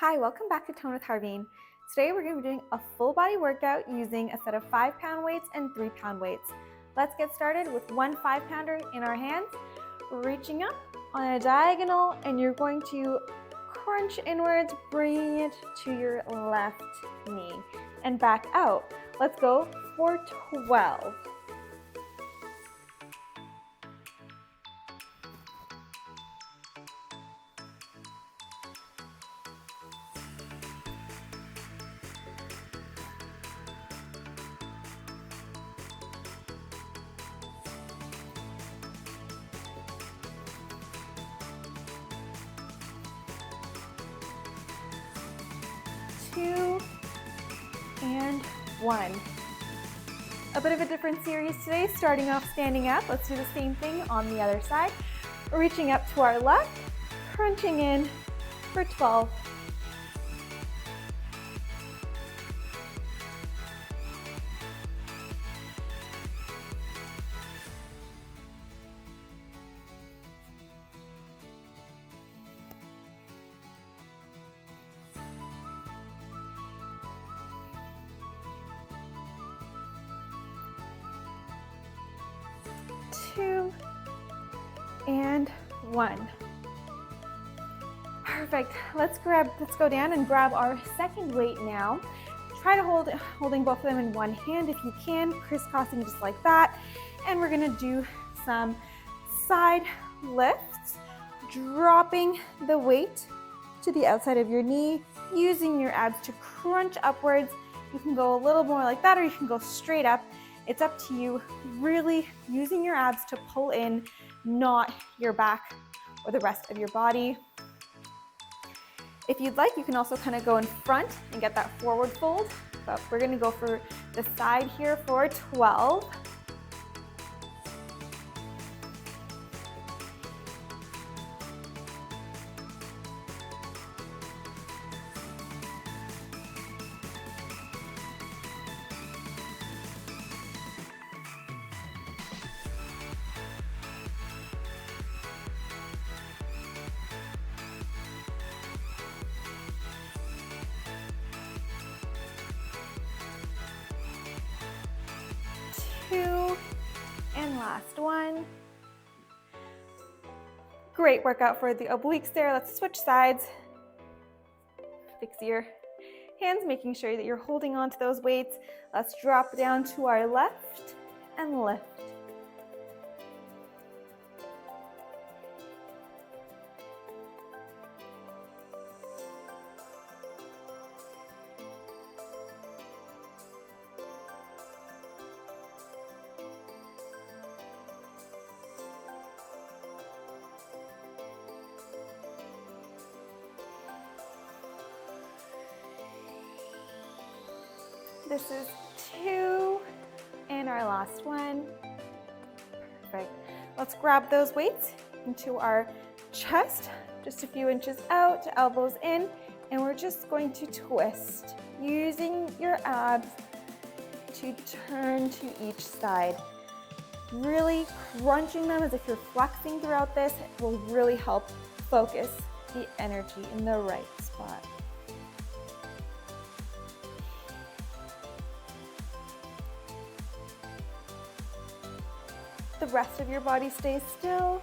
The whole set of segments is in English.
Hi, welcome back to Tone with Harveen. Today we're going to be doing a full body workout using a set of 5-pound weights and 3-pound weights. Let's get started with one 5-pounder in our hands, reaching up on a diagonal, and you're going to crunch inwards, bringing it to your left knee and back out. Let's go for 12. Two and one. A bit of a different series today, starting off standing up. Let's do the same thing on the other side. Reaching up to our left, crunching in for 12. Two and one. Perfect. Let's go down and grab our second weight now. Try to holding both of them in one hand if you can, crisscrossing just like that. And we're gonna do some side lifts, dropping the weight to the outside of your knee, using your abs to crunch upwards. You can go a little more like that, or you can go straight up. It's up to you, really using your abs to pull in, not your back or the rest of your body. If you'd like, you can also kind of go in front and get that forward fold, but we're gonna go for the side here for 12. Two, and last one. Great workout for the obliques there. Let's switch sides. Fix your hands, making sure that you're holding on to those weights. Let's drop down to our left and lift. This is 2 and our last one. Perfect. Let's grab those weights into our chest, just a few inches out, elbows in, and we're just going to twist, using your abs to turn to each side. Really crunching them as if you're flexing throughout this. It will really help focus the energy in the right spot. The rest of your body stays still.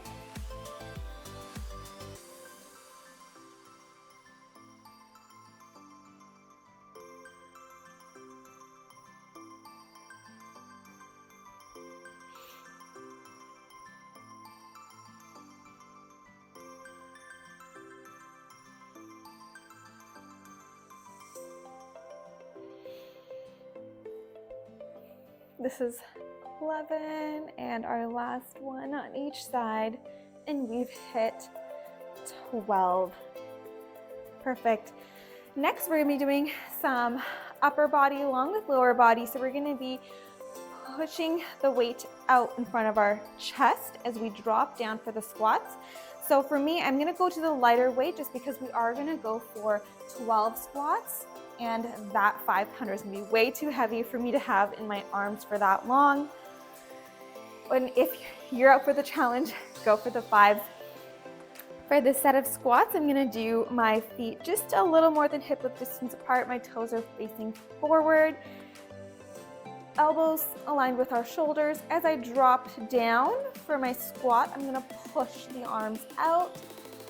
This is 11 and our last one on each side, and we've hit 12. Perfect. Next, we're gonna be doing some upper body along with lower body. So we're gonna be pushing the weight out in front of our chest as we drop down for the squats. So for me, I'm gonna go to the lighter weight just because we are gonna go for 12 squats. And that 5-pounder is gonna be way too heavy for me to have in my arms for that long. And if you're up for the challenge, go for the 5s. For this set of squats, I'm gonna do my feet just a little more than hip width distance apart. My toes are facing forward. Elbows aligned with our shoulders. As I drop down for my squat, I'm gonna push the arms out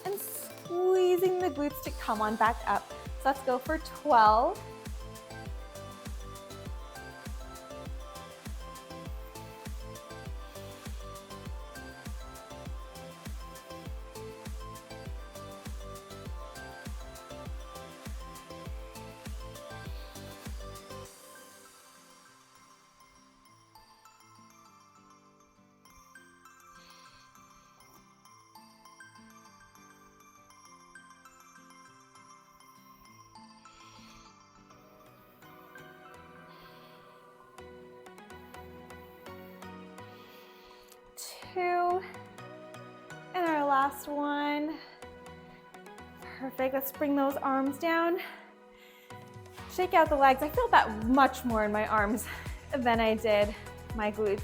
and squeezing the glutes to come on back up. So let's go for 12. 2, and our last one. Perfect. Let's bring those arms down. Shake out the legs. I felt that much more in my arms than I did my glutes.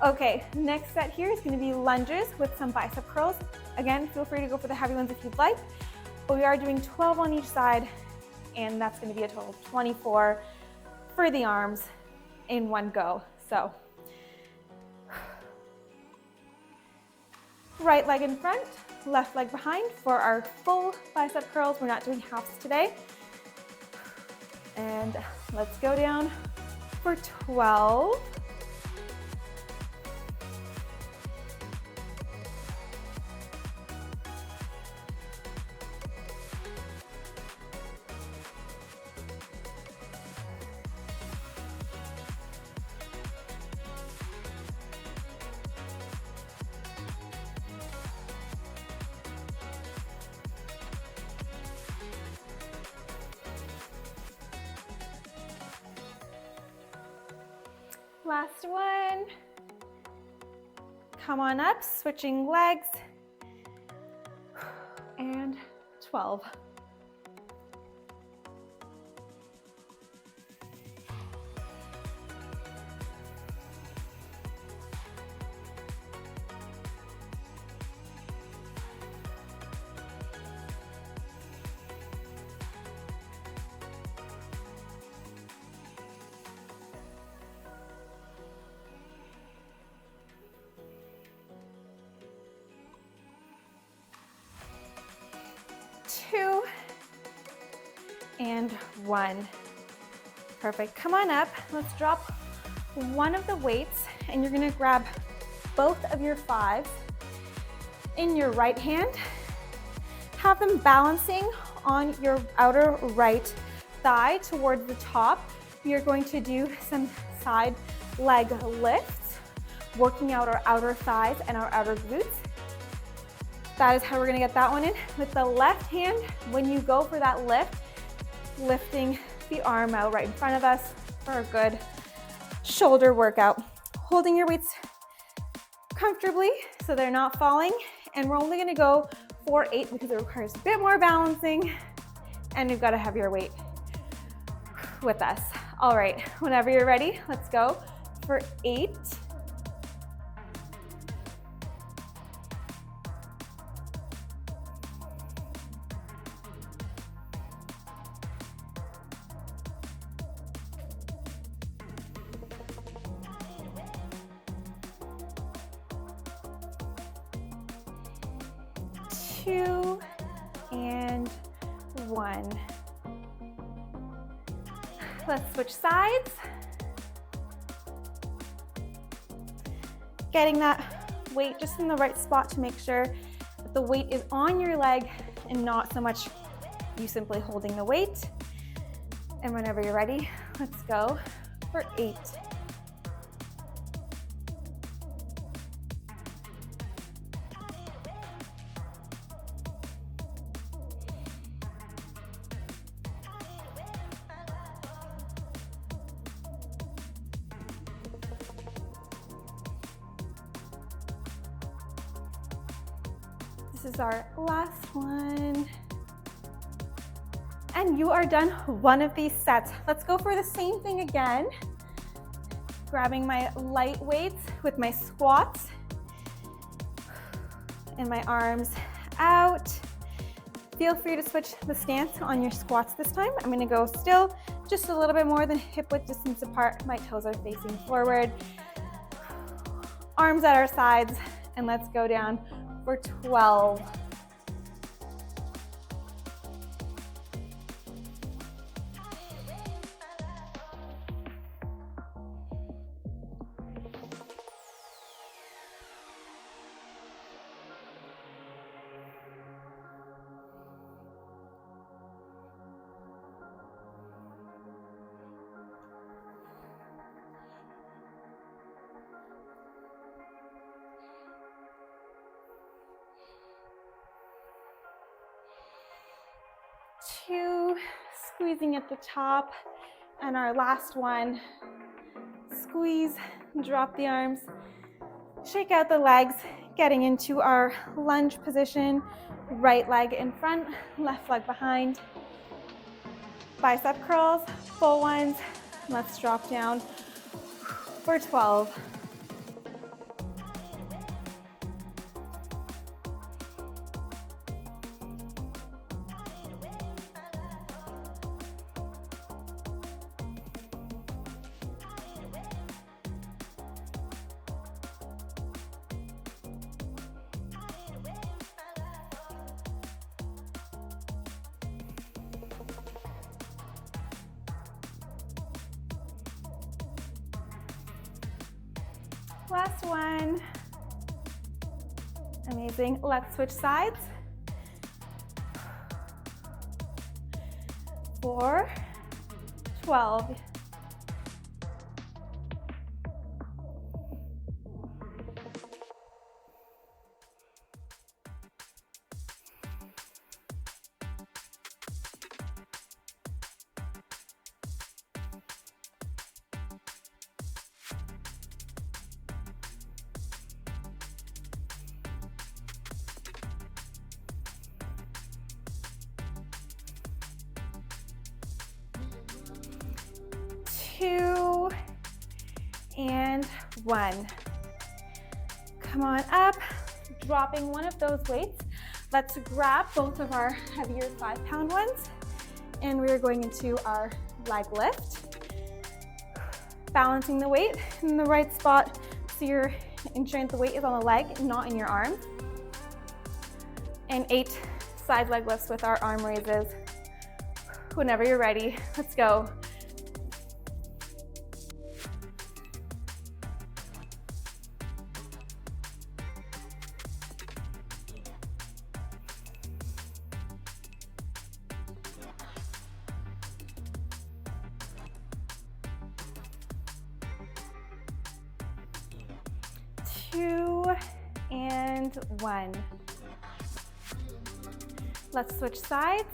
Okay, next set here is going to be lunges with some bicep curls. Again, feel free to go for the heavy ones if you'd like, but we are doing 12 on each side, and that's going to be a total of 24 for the arms in one go. So right leg in front, left leg behind for our full bicep curls. We're not doing halves today. And let's go down for 12. Last one. Come on up, switching legs. And 12. And 1. Perfect. Come on up. Let's drop one of the weights, and you're going to grab both of your fives in your right hand. Have them balancing on your outer right thigh towards the top. You're going to do some side leg lifts, working out our outer thighs and our outer glutes. That is how we're going to get that one in. With the left hand, when you go for that lift, lifting the arm out right in front of us for a good shoulder workout. Holding your weights comfortably so they're not falling. And we're only going to go for 8 because it requires a bit more balancing, and we've got a heavier weight with us. All right, whenever you're ready, let's go for 8. 2 and 1. Let's switch sides. Getting that weight just in the right spot to make sure that the weight is on your leg and not so much you simply holding the weight. And whenever you're ready, let's go for 8. This is our last one. And you are done one of these sets. Let's go for the same thing again. Grabbing my light weights with my squats and my arms out. Feel free to switch the stance on your squats this time. I'm gonna go still just a little bit more than hip width distance apart. My toes are facing forward. Arms at our sides, and let's go down for 12. Two, squeezing at the top, and our last one, squeeze, drop the arms, shake out the legs, getting into our lunge position, right leg in front, left leg behind, bicep curls, full ones. Let's drop down for 12. Last one. Amazing. Let's switch sides. For 12. Two and one. Come on up, dropping one of those weights. Let's grab both of our heavier 5-pound ones, and we're going into our leg lift. Balancing the weight in the right spot so you're ensuring the weight is on the leg, not in your arm. And 8 side leg lifts with our arm raises. Whenever you're ready, let's go. Two and one. Let's switch sides.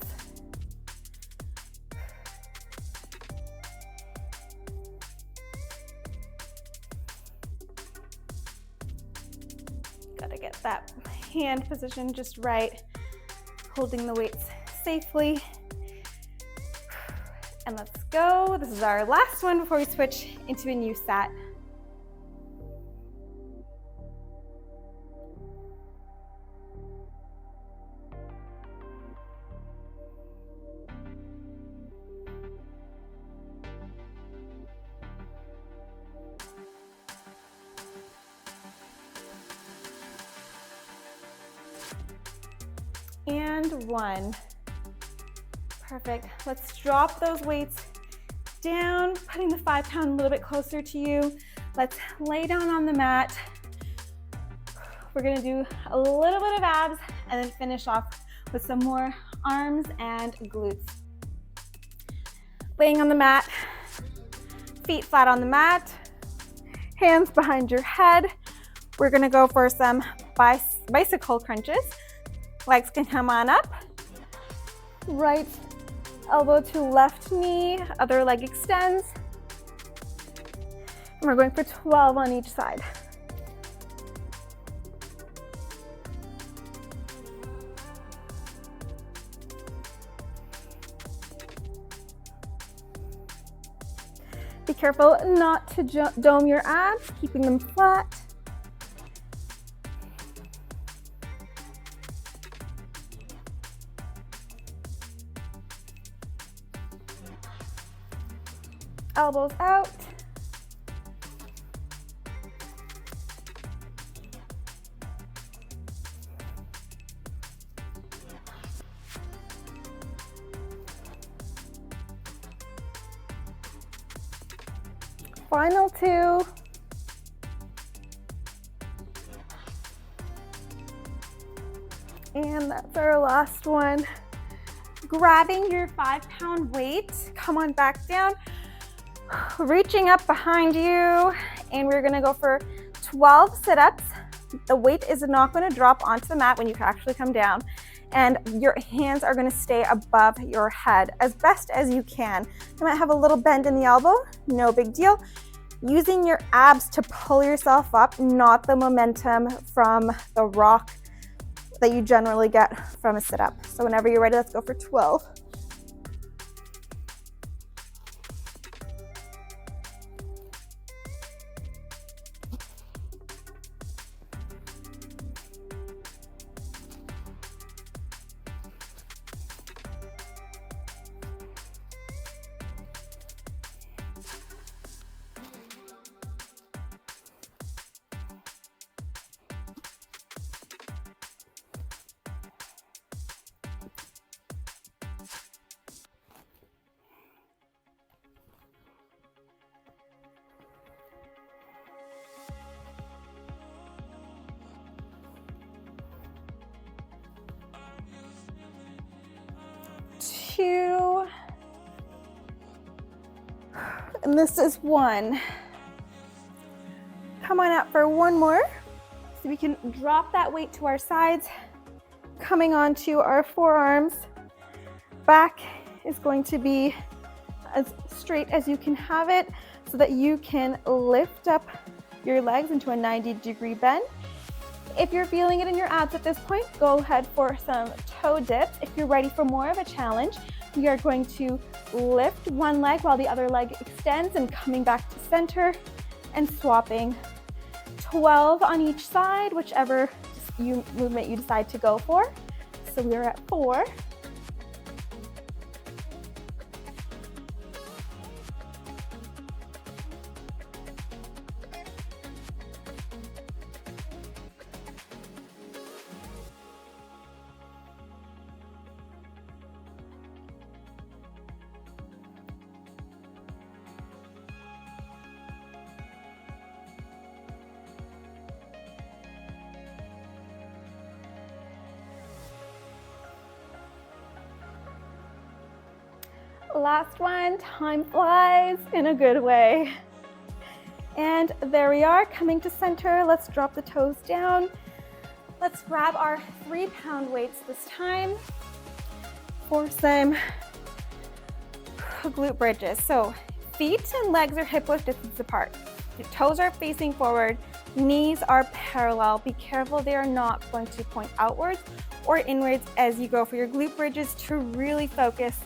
Gotta get that hand position just right, holding the weights safely. And let's go. This is our last one before we switch into a new set. And one. Perfect. Let's drop those weights down, putting the 5-pound a little bit closer to you. Let's lay down on the mat. We're gonna do a little bit of abs and then finish off with some more arms and glutes. Laying on the mat, feet flat on the mat, hands behind your head. We're gonna go for some bicycle crunches. Legs can come on up. Right elbow to left knee, other leg extends. And we're going for 12 on each side. Be careful not to dome your abs, keeping them flat. elbows out. Final 2. And that's our last one. Grabbing your 5-pound weight, come on back down, reaching up behind you, and we're gonna go for 12 sit-ups. The weight is not gonna drop onto the mat when you can actually come down, and your hands are gonna stay above your head as best as you can. You might have a little bend in the elbow, no big deal. Using your abs to pull yourself up, not the momentum from the rock that you generally get from a sit-up. So whenever you're ready, let's go for 12. Two, and this is 1. Come on up for one more. So we can drop that weight to our sides, coming onto our forearms. Back is going to be as straight as you can have it so that you can lift up your legs into a 90-degree bend. If you're feeling it in your abs at this point, go ahead for some toe dips. If you're ready for more of a challenge, we are going to lift one leg while the other leg extends and coming back to center and swapping 12 on each side, whichever movement you decide to go for. So we're at 4. Last one, time flies in a good way. And there we are, coming to center. Let's drop the toes down. Let's grab our 3-pound weights this time for some glute bridges. So feet and legs are hip width distance apart. Your toes are facing forward, knees are parallel. Be careful they are not going to point outwards or inwards as you go for your glute bridges to really focus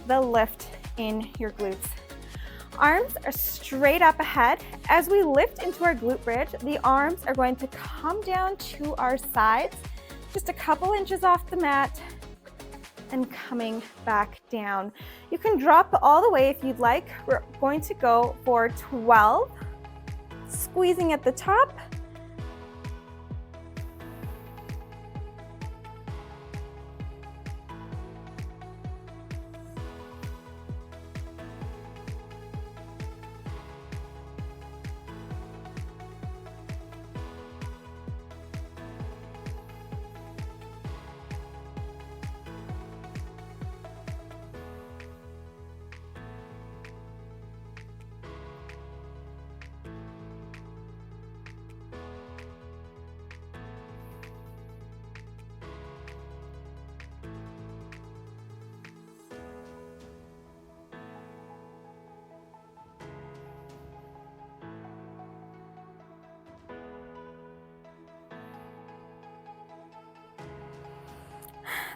the lift in your glutes. Arms are straight up ahead. As we lift into our glute bridge, the arms are going to come down to our sides, just a couple inches off the mat, and coming back down. You can drop all the way if you'd like. We're going to go for 12, squeezing at the top.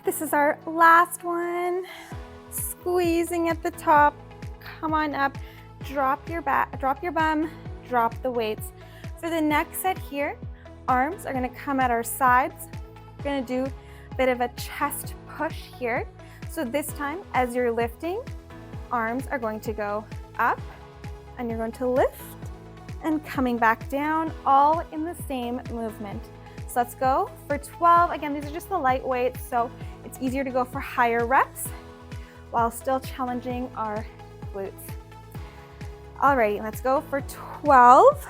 This is our last one. Squeezing at the top. Come on up. Drop your back, drop your bum, drop the weights. For the next set here, arms are gonna come at our sides. We're gonna do a bit of a chest push here. So this time, as you're lifting, arms are going to go up and you're going to lift and coming back down, all in the same movement. So let's go for 12. Again, these are just the light weights, so it's easier to go for higher reps while still challenging our glutes. Alrighty, let's go for 12.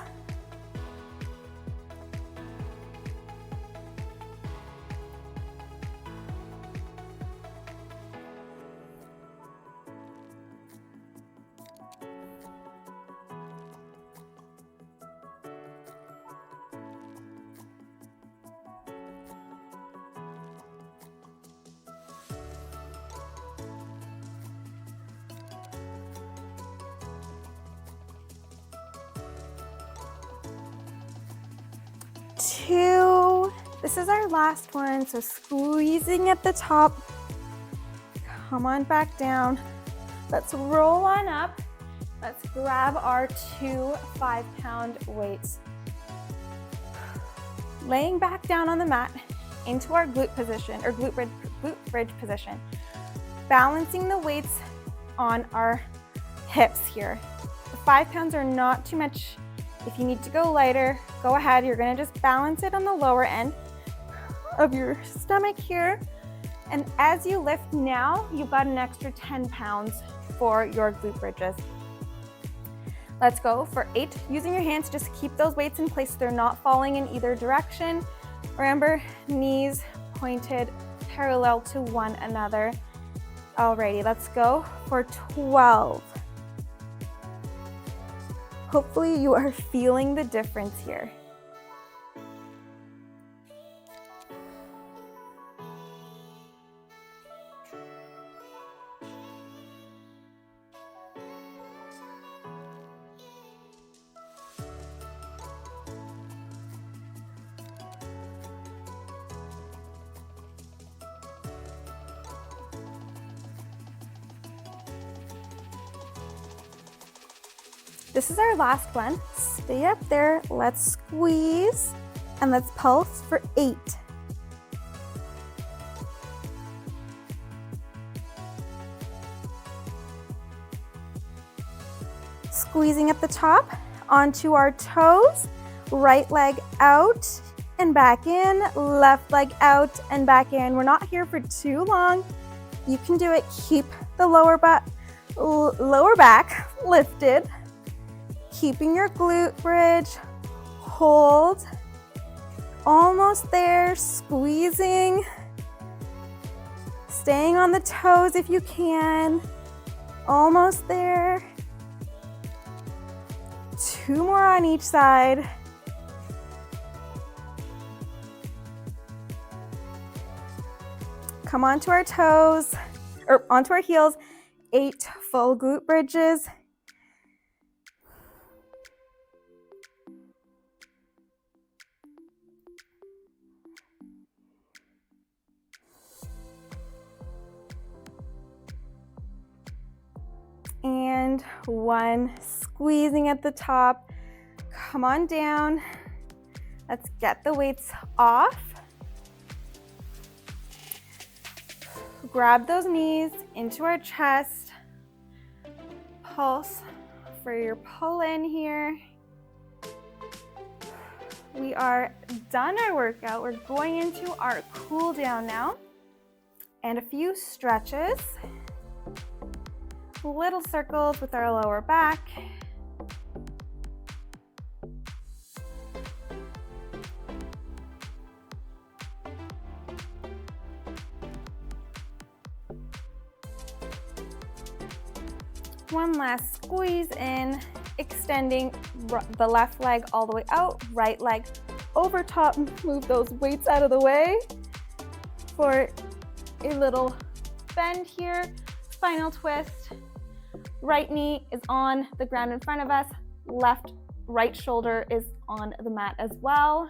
Two. This is our last one, so squeezing at the top. Come on back down. Let's roll on up. Let's grab our 2 5-pound weights. Laying back down on the mat into our glute position, or glute bridge position. Balancing the weights on our hips here. The 5 pounds are not too much. If you need to go lighter, go ahead. You're gonna just balance it on the lower end of your stomach here. And as you lift now, you've got an extra 10 pounds for your glute bridges. Let's go for 8. Using your hands, just keep those weights in place so they're not falling in either direction. Remember, knees pointed parallel to one another. Alrighty, let's go for 12. Hopefully you are feeling the difference here. This is our last one. Stay up there. Let's squeeze and let's pulse for 8. Squeezing at the top onto our toes. Right leg out and back in. Left leg out and back in. We're not here for too long. You can do it. Keep the lower back lifted. Keeping your glute bridge, hold, almost there, squeezing, staying on the toes if you can, almost there. 2 more on each side. Come onto our toes, or onto our heels, 8 full glute bridges. And 1, squeezing at the top. Come on down. Let's get the weights off. Grab those knees into our chest. Pulse for your pull in here. We are done our workout. We're going into our cool down now and a few stretches. Little circles with our lower back. One last squeeze in, extending the left leg all the way out, right leg over top. Move those weights out of the way for a little bend here. Spinal twist. Right knee is on the ground in front of us. Right shoulder is on the mat as well.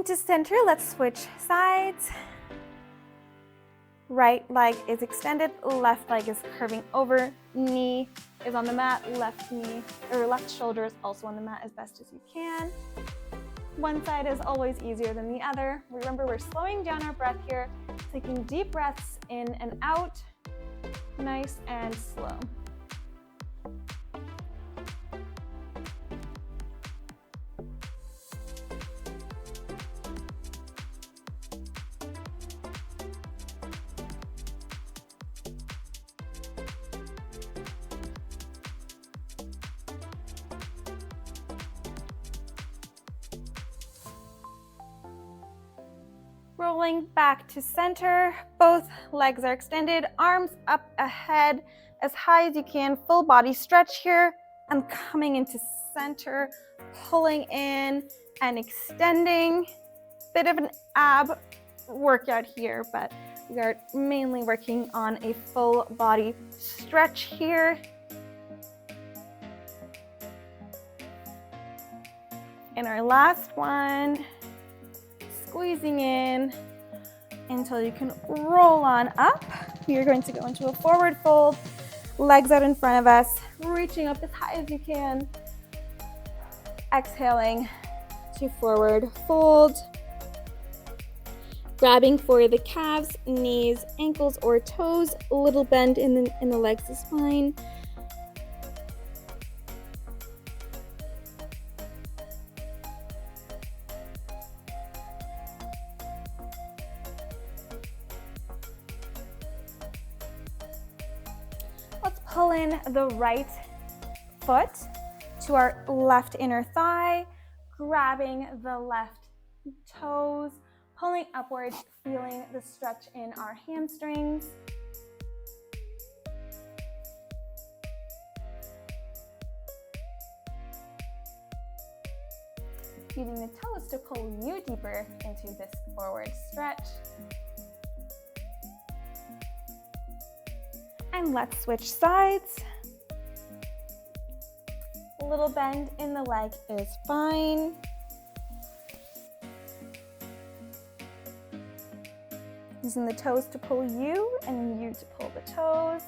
into center. Let's switch sides. Right leg is extended, left leg is curving over, knee is on the mat, left knee or left shoulder is also on the mat as best as you can. One side is always easier than the other. Remember, we're slowing down our breath here, taking deep breaths in and out, nice and slow. Rolling back to center, both legs are extended, arms up ahead as high as you can, full body stretch here. I'm coming into center, pulling in and extending. Bit of an ab workout here, but we are mainly working on a full body stretch here. And our last one, squeezing in until you can roll on up. You're going to go into a forward fold, legs out in front of us, reaching up as high as you can. Exhaling to forward fold. Grabbing for the calves, knees, ankles, or toes. A little bend in the legs is fine. Let's pull in the right foot to our left inner thigh, grabbing the left toes, pulling upwards, feeling the stretch in our hamstrings. Using the toes to pull you deeper into this forward stretch. And let's switch sides. A little bend in the leg is fine. Using the toes to pull you and you to pull the toes.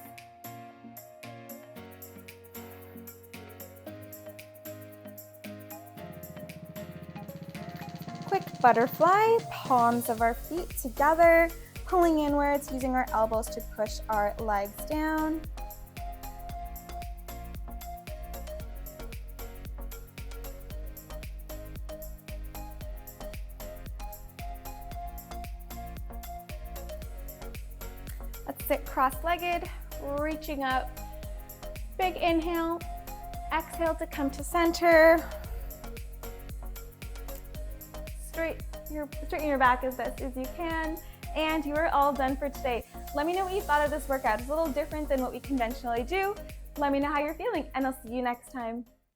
Quick butterfly, palms of our feet together, pulling inwards, using our elbows to push our legs down. Let's sit cross-legged, reaching up. Big inhale, exhale to come to center. Straighten your back as best as you can. And you are all done for today. Let me know what you thought of this workout. It's a little different than what we conventionally do. Let me know how you're feeling, and I'll see you next time.